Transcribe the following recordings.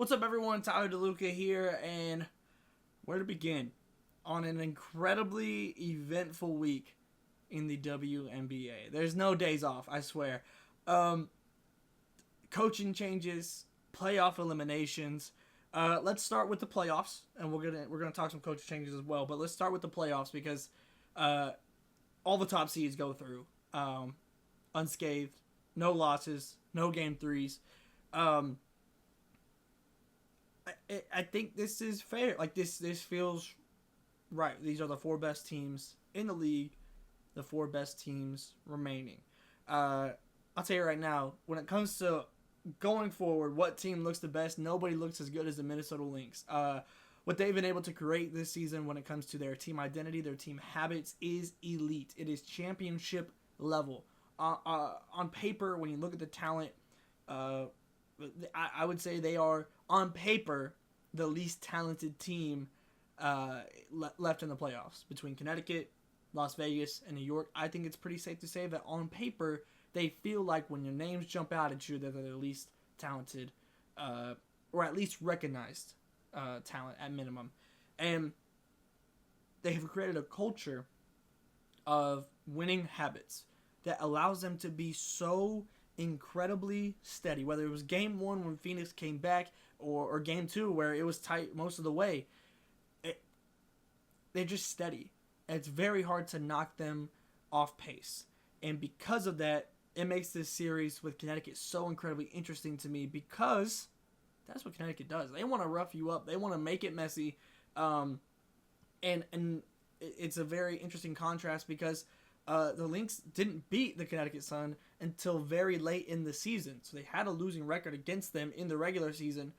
What's up, everyone? Tyler DeLuca here, and where to begin on an incredibly eventful week in the WNBA. There's no days off, I swear. Coaching changes, playoff eliminations. Let's start with the playoffs, and we're gonna talk some coaching changes as well. But let's start with the playoffs because all the top seeds go through unscathed, no losses, no game threes. I think this is fair. Like this feels right. These are the four best teams in the league, the four best teams remaining. I'll tell you right now, when it comes to going forward, what team looks the best? Nobody looks as good as the Minnesota Lynx. What they've been able to create this season when it comes to their team identity, their team habits, is elite. It is championship level. On paper, when you look at the talent, I would say they are, on paper, the least talented team left in the playoffs between Connecticut, Las Vegas, and New York. I think it's pretty safe to say that on paper, they feel like when your names jump out at you, they're the least talented, or at least recognized talent at minimum. And they have created a culture of winning habits that allows them to be so incredibly steady. Whether it was game one when Phoenix came back or game two where it was tight most of the way, they're just steady. And it's very hard to knock them off pace. And because of that, it makes this series with Connecticut so incredibly interesting to me because that's what Connecticut does. They want to rough you up. They want to make it messy. And it's a very interesting contrast because the Lynx didn't beat the Connecticut Sun until very late in the season. So they had a losing record against them in the regular season.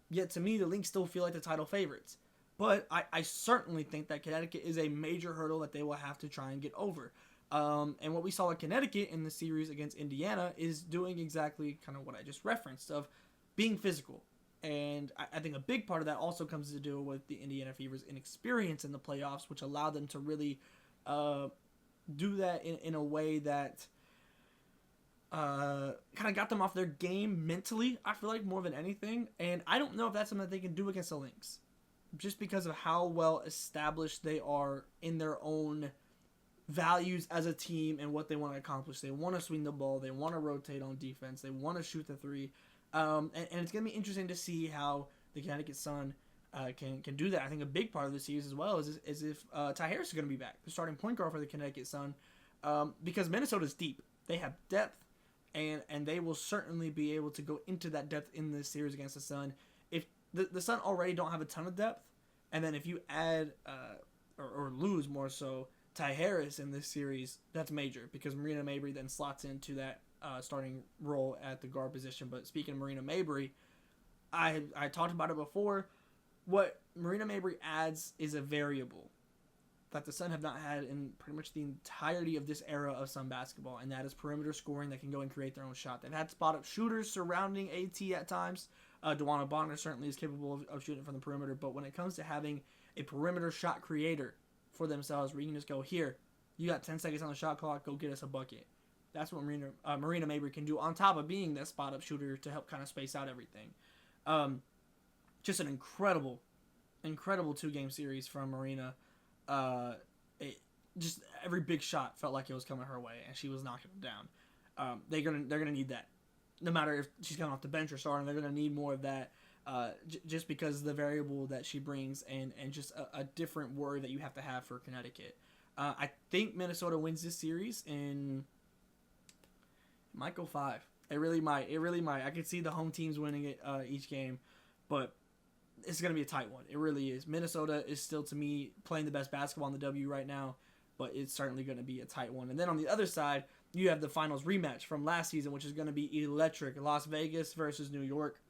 Yet to me, the Lynx still feel like the title favorites. But I certainly think that Connecticut is a major hurdle that they will have to try and get over. And what we saw with Connecticut in the series against Indiana is doing exactly kind of what I just referenced, of being physical. And I think a big part of that also comes to do with the Indiana Fever's inexperience in the playoffs, which allowed them to really do that in a way that kind of got them off their game mentally, I feel like, more than anything. And I don't know if that's something that they can do against the Lynx, just because of how well established they are in their own values as a team and what they want to accomplish. They want to swing the ball. They want to rotate on defense. They want to shoot the three. And it's going to be interesting to see how the Connecticut Sun can do that. I think a big part of the series as well is if Ty Harris is going to be back, the starting point guard for the Connecticut Sun, because Minnesota's deep. They have depth, and they will certainly be able to go into that depth in this series against the Sun. If the Sun already don't have a ton of depth, and then if you add or lose more so Ty Harris in this series, that's major because Marina Mabrey then slots into that starting role at the guard position. But speaking of Marina Mabrey, I talked about it before. What Marina Mabrey adds is a variable that the Sun have not had in pretty much the entirety of this era of Sun basketball, and that is perimeter scoring that can go and create their own shot. They've had spot-up shooters surrounding AT at times. DeWanna Bonner certainly is capable of shooting from the perimeter, but when it comes to having a perimeter shot creator for themselves, where you can just go, here, you got 10 seconds on the shot clock, go get us a bucket. That's what Marina Mabrey can do, on top of being that spot-up shooter to help kind of space out everything. Just an incredible two-game series from Marina. Just every big shot felt like it was coming her way, and she was knocking them down. They're gonna need that, no matter if she's coming off the bench or starting. They're gonna need more of that, just because of the variable that she brings, and just a different worry that you have to have for Connecticut. I think Minnesota wins this series, and it might go 5. It really might. I could see the home teams winning it each game, but it's going to be a tight one. It really is. Minnesota is still, to me, playing the best basketball in the W right now, but it's certainly going to be a tight one. And then on the other side, you have the finals rematch from last season, which is going to be electric. Las Vegas versus New York.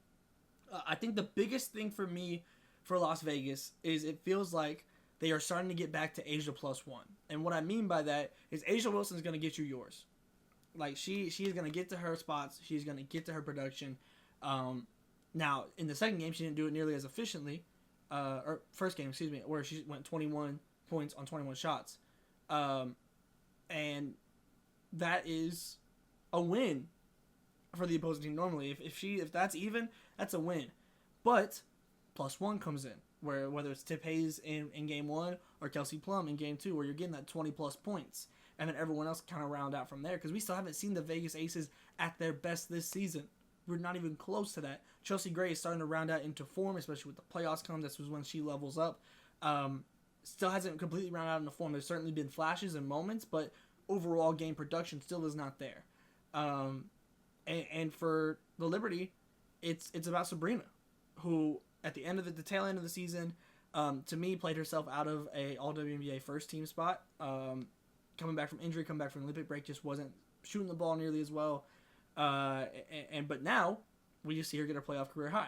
I think the biggest thing for me for Las Vegas is it feels like they are starting to get back to Asia +1. And what I mean by that is Asia Wilson is going to get you yours. Like, she is going to get to her spots. She's going to get to her production. Now, in the second game, she didn't do it nearly as efficiently. Or first game, excuse me, where she went 21 points on 21 shots. And that is a win for the opposing team normally. If that's even, that's a win. But +1 comes in, where whether it's Tip Hayes in game 1 or Kelsey Plum in game 2, where you're getting that 20 plus points, and then everyone else kind of round out from there, because we still haven't seen the Vegas Aces at their best this season. We're not even close to that. Chelsea Gray is starting to round out into form, especially with the playoffs come. This was when she levels up. Still hasn't completely rounded out into form. There's certainly been flashes and moments, but overall game production still is not there. And for the Liberty, it's about Sabrina, who at the end of the tail end of the season, to me, played herself out of a All WNBA first team spot. Coming back from injury, coming back from Olympic break, just wasn't shooting the ball nearly as well. But now we just see her get her playoff career high,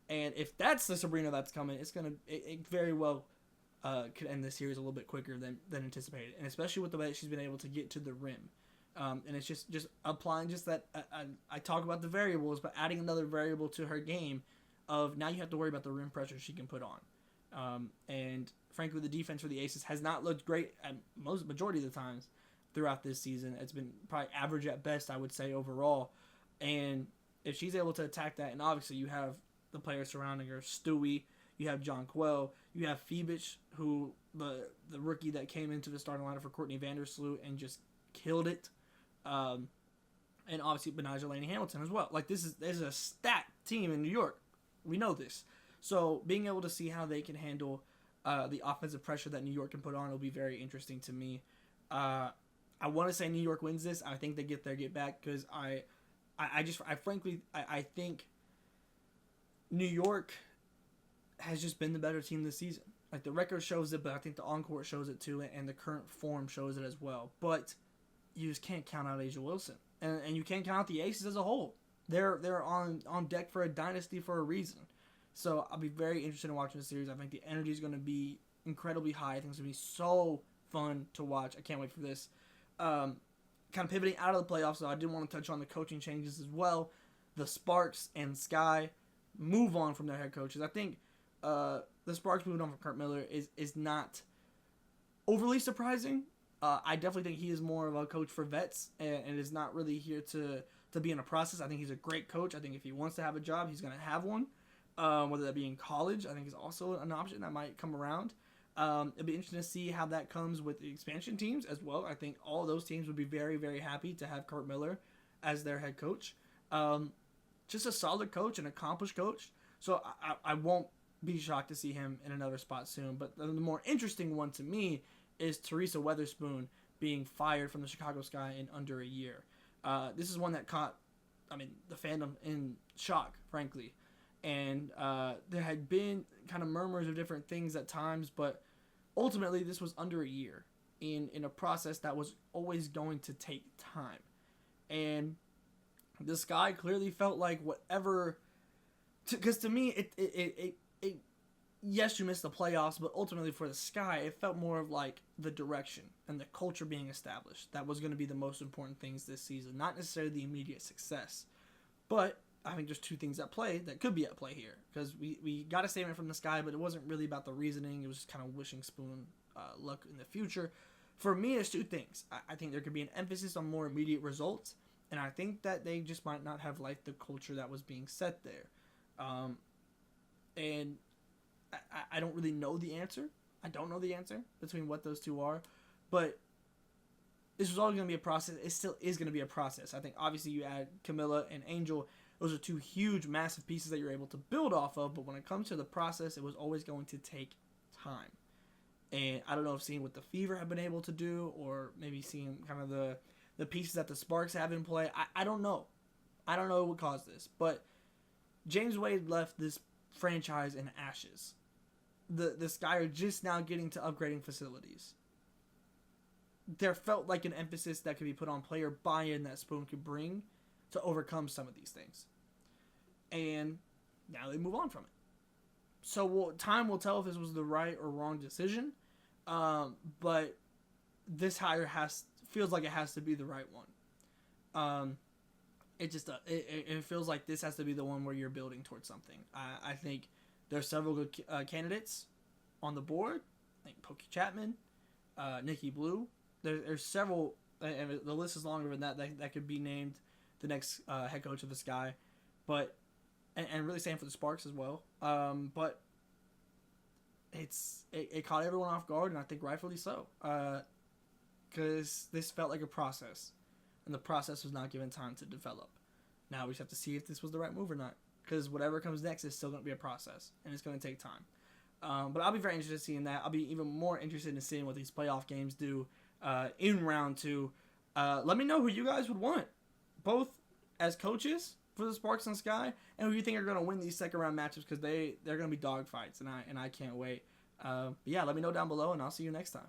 and if that's the Sabrina that's coming, it very well could end this series a little bit quicker than anticipated, and especially with the way that she's been able to get to the rim. And it's just applying just that. I talk about the variables, but adding another variable to her game of now you have to worry about the rim pressure she can put on. And frankly, the defense for the Aces has not looked great at majority of the times throughout this season. It's been probably average at best, I would say, overall. And if she's able to attack that, and obviously you have the players surrounding her, Stewie, you have John Quell, you have Phoebich, who the rookie that came into the starting lineup for Courtney Vandersloot and just killed it. And obviously Benaja Laney Hamilton as well. Like, there's a stacked team in New York. We know this. So being able to see how they can handle the offensive pressure that New York can put on will be very interesting to me. I want to say New York wins this. I think they get back, because I frankly think New York has just been the better team this season. Like, the record shows it, but I think the on-court shows it too, and the current form shows it as well. But you just can't count out A'ja Wilson, and you can't count out the Aces as a whole. They're on deck for a dynasty for a reason. So I'll be very interested in watching the series. I think the energy is going to be incredibly high. I think it's going to be so fun to watch. I can't wait for this. Kind of pivoting out of the playoffs, so I did want to touch on the coaching changes as well. The Sparks and Sky move on from their head coaches. I think the Sparks moving on from Kurt Miller is not overly surprising. I definitely think he is more of a coach for vets and is not really here to be in a process. I think he's a great coach. I think if he wants to have a job, he's going to have one. Whether that be in college, I think is also an option that might come around. It'll be interesting to see how that comes with the expansion teams as well. I think all of those teams would be very, very happy to have Kurt Miller as their head coach. Just a solid coach, an accomplished coach. So I won't be shocked to see him in another spot soon. But the more interesting one to me is Teresa Weatherspoon being fired from the Chicago Sky in under a year. This is one that caught, the fandom in shock, frankly. And there had been kind of murmurs of different things at times, but ultimately this was under a year in a process that was always going to take time. And the Sky clearly felt like whatever, because to me, it yes, you missed the playoffs, but ultimately for the Sky, it felt more of like the direction and the culture being established. That was going to be the most important things this season, not necessarily the immediate success. But I think there's two things at play that could be at play here, because we got a statement from the Sky, but it wasn't really about the reasoning. It was just kind of wishing Spoon luck in the future. For me, there's two things. I think there could be an emphasis on more immediate results, and I think that they just might not have liked the culture that was being set there. And I don't really know the answer. I don't know the answer between what those two are, but this was all going to be a process. It still is going to be a process. I think obviously you add Camilla and Angel. Those are two huge, massive pieces that you're able to build off of, but when it comes to the process, it was always going to take time. And I don't know if seeing what the Fever have been able to do, or maybe seeing kind of the pieces that the Sparks have in play, I don't know. I don't know what caused this, but James Wade left this franchise in ashes. The Sky are just now getting to upgrading facilities. There felt like an emphasis that could be put on player buy-in that Spoon could bring to overcome some of these things. And now they move on from it. So time will tell if this was the right or wrong decision. But this hire feels like it has to be the right one. It feels like this has to be the one where you're building towards something. I think there's several good candidates on the board. I think Pokey Chapman, Nikki Blue. There's several, and the list is longer than that could be named the next head coach of the Sky. But and really same for the Sparks as well. But it caught everyone off guard, and I think rightfully so. Because this felt like a process, and the process was not given time to develop. Now we just have to see if this was the right move or not. Because whatever comes next is still going to be a process, and it's going to take time. But I'll be very interested in seeing that. I'll be even more interested in seeing what these playoff games do in round 2. Let me know who you guys would want, both as coaches for the Sparks and Sky, and who you think are going to win these second round matchups, because they're going to be dogfights, and I can't wait. But yeah, let me know down below, and I'll see you next time.